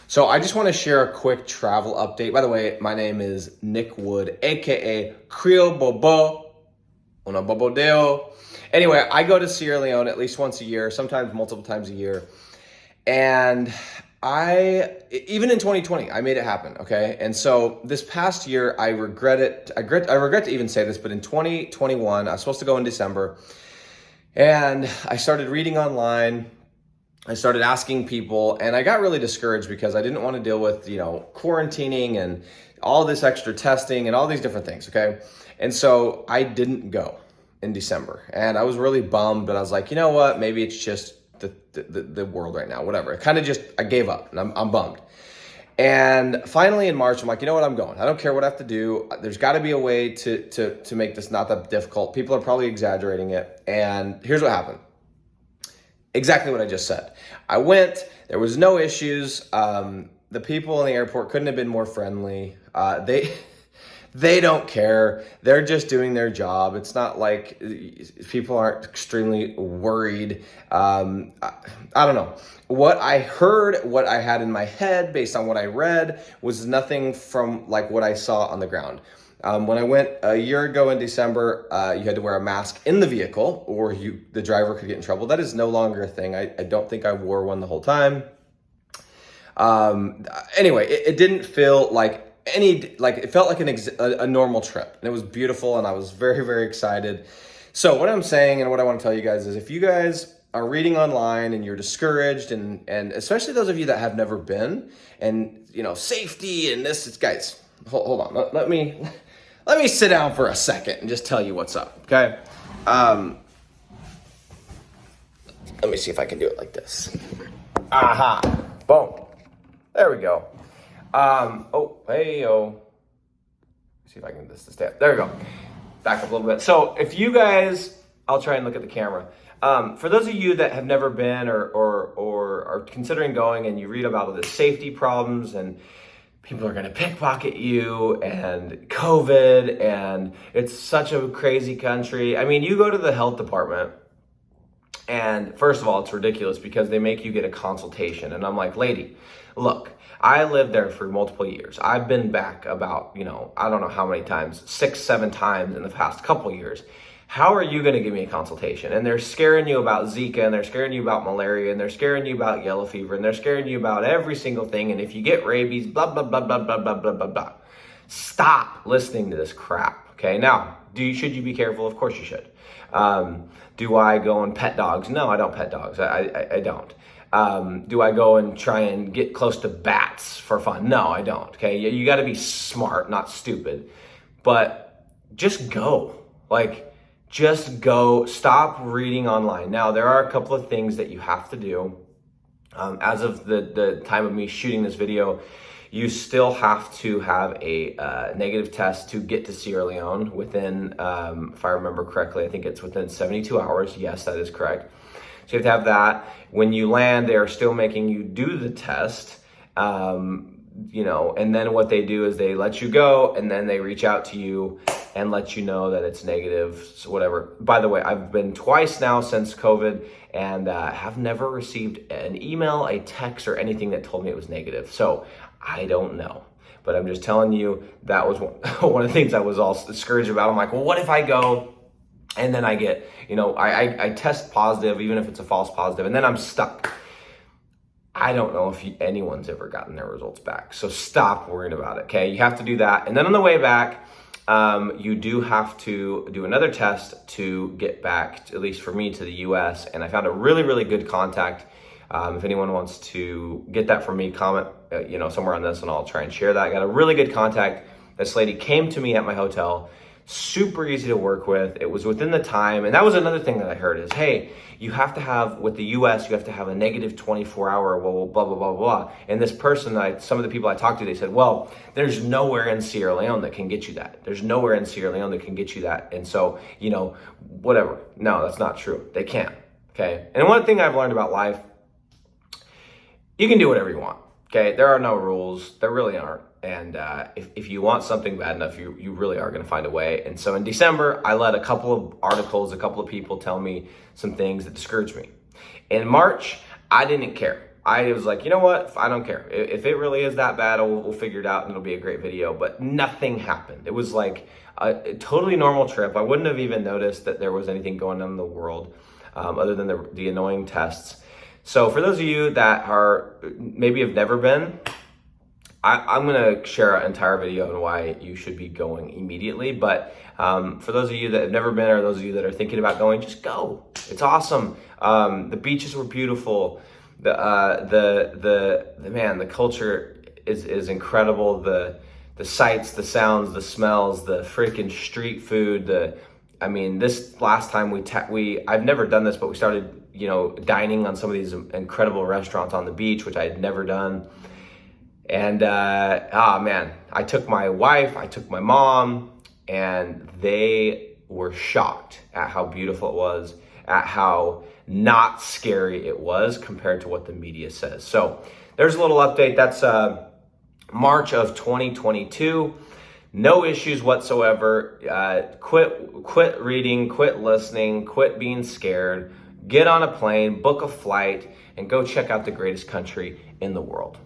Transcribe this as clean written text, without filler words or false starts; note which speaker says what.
Speaker 1: So I just want to share a quick travel update. By the way, my name is Nick Wood, aka Creole Bobo, una Bobodeo. Anyway, I go to Sierra Leone at least once a year, sometimes multiple times a year. And even in 2020, I made it happen, okay? And so this past year, I regret it. I regret to even say this, but in 2021, I was supposed to go in December. And I started reading online. I started asking people, and I got really discouraged because I didn't want to deal with, quarantining and all this extra testing and all these different things, okay? And so I didn't go in December. And I was really bummed, but I was like, you know what? Maybe it's just the world right now, whatever. It kind of just, I gave up, and I'm bummed. And finally in March, I'm like, you know what? I'm going. I don't care what I have to do. There's got to be a way to make this not that difficult. People are probably exaggerating it. And here's what happened. Exactly what I just said. I went, there was no issues. The people in the airport couldn't have been more friendly. They don't care. They're just doing their job. It's not like people aren't extremely worried. I don't know. What I heard, what I had in my head based on what I read was nothing from like what I saw on the ground. When I went a year ago in December, you had to wear a mask in the vehicle or the driver could get in trouble. That is no longer a thing. I don't think I wore one the whole time. Anyway, it didn't feel like it felt like a normal trip, and it was beautiful, and I was very, very excited. So what I'm saying and what I want to tell you guys is if you guys are reading online and you're discouraged, and especially those of you that have never been, and safety and this, guys, hold on, let me sit down for a second and just tell you what's up, okay? Let me see if I can do it like this. Aha, boom, there we go. See if I can get this to stay up. There we go. Back up a little bit. So if you guys, I'll try and look at the camera. For those of you that have never been or are considering going, and you read about all the safety problems and people are going to pickpocket you and COVID, and it's such a crazy country. I mean, you go to the health department, and first of all, it's ridiculous because they make you get a consultation. And I'm like, lady, look, I lived there for multiple years. I've been back about, I don't know how many times, 6, 7 times in the past couple years. How are you going to give me a consultation? And they're scaring you about Zika, and they're scaring you about malaria, and they're scaring you about yellow fever, and they're scaring you about every single thing. And if you get rabies, blah, blah, blah, blah, blah, blah, blah, blah, blah. Stop listening to this crap, okay? Now, should you be careful? Of course you should. Do I go and pet dogs? No, I don't pet dogs. I don't. Do I go and try and get close to bats for fun? No, I don't. Okay. You got to be smart, not stupid, but just go. Just go. Stop reading online. Now, there are a couple of things that you have to do. As of the time of me shooting this video, you still have to have a negative test to get to Sierra Leone within, if I remember correctly, I think it's within 72 hours. Yes, that is correct. So you have to have that. When you land, they are still making you do the test, and then what they do is they let you go, and then they reach out to you and let you know that it's negative, so whatever. By the way, I've been twice now since COVID, and have never received an email, a text, or anything that told me it was negative. So I don't know. But I'm just telling you, that was one of the things I was all discouraged about. I'm like, well, what if I go and then I get, I test positive, even if it's a false positive, and then I'm stuck? I don't know if anyone's ever gotten their results back. So stop worrying about it, okay? You have to do that. And then on the way back, you do have to do another test to get back, at least for me, to the US. And I found a really, really good contact. If anyone wants to get that from me, comment, somewhere on this, and I'll try and share that. I got a really good contact. This lady came to me at my hotel. Super easy to work with. It was within the time. And that was another thing that I heard is, hey, you have to have, with the US, you have to have a negative 24-hour, blah, blah, blah, blah, blah. And this person, some of the people I talked to, they said, well, there's nowhere in Sierra Leone that can get you that. There's nowhere in Sierra Leone that can get you that. And so, whatever. No, that's not true. They can't, okay? And one thing I've learned about life, you can do whatever you want, okay? There are no rules. There really aren't. And if you want something bad enough, you really are going to find a way. And so in December, I let a couple of articles, a couple of people tell me some things that discouraged me. In March, I didn't care. I was like, you know what? I don't care. If it really is that bad, we'll figure it out and it'll be a great video. But nothing happened. It was like a totally normal trip. I wouldn't have even noticed that there was anything going on in the world other than the annoying tests. So for those of you that are maybe have never been, I'm going to share an entire video on why you should be going immediately. But for those of you that have never been, or those of you that are thinking about going, just go. It's awesome. The beaches were beautiful. The culture is incredible. The sights, the sounds, the smells, the freaking street food. This last time I've never done this, but we started, dining on some of these incredible restaurants on the beach, which I had never done. And I took my wife, I took my mom, and they were shocked at how beautiful it was, at how not scary it was compared to what the media says. So there's a little update. That's March of 2022. No issues whatsoever. Quit reading, quit listening, quit being scared. Get on a plane, book a flight, and go check out the greatest country in the world.